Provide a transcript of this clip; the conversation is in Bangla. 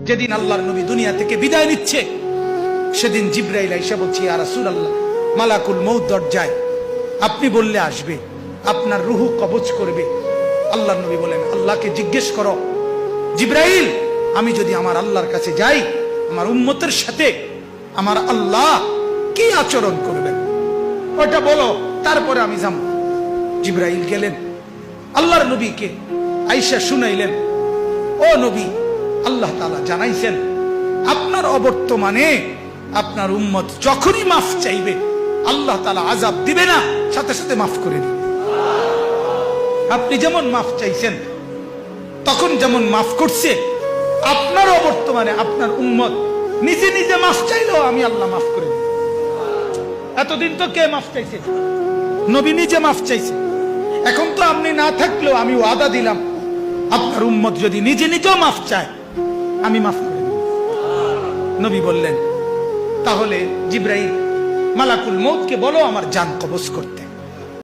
যেদিন আল্লাহর নবী দুনিয়া থেকে বিদায় নিচ্ছে, সেদিন জিবরাইল আইসা বলছে, ইয়া রাসূলুল্লাহ, মালাকুল মউত দরজায়, আপনি বললে আসবে, আপনার রুহু কবজ করবে। আল্লাহর নবী বলেন, আল্লাহকে জিজ্ঞেস করো জিবরাইল, আমি যদি আমার আল্লাহর কাছে যাই, আমার উম্মতের সাথে আমার আল্লাহ কি আচরণ করবেন, ওটা বলো, তারপরে আমি যাব। জিবরাইল গেলেন, আল্লাহর নবীকে আয়েশা শুনাইলেন, ও নবী, আল্লাহ তাআলা জানাইছেন আপনার অবর্তমানে আপনার উম্মত যখনই মাফ চাইবে, আল্লাহ তাআলা আযাব দিবে না, সাথে সাথে মাফ করে দিবে। আপনি যেমন মাফ চাইছেন, তখন যেমন মাফ করছে, আপনার অবর্তমানে আপনার উম্মত নিজে নিজে মাফ চাইলেও আমি আল্লাহ মাফ করে দিই। এতদিন তো কে মাফ চাইছে? নবী নিজে মাফ চাইছে। এখন তো আপনি না থাকলেও আমি ওয়াদা দিলাম, আপনার উম্মত যদি নিজে নিজেও মাফ চায়, আমি মাফ করে দিই। নবী বললেন, তাহলে জিবরাইল, মালাকুল মউতকে বলো আমার জান কবজ করতে।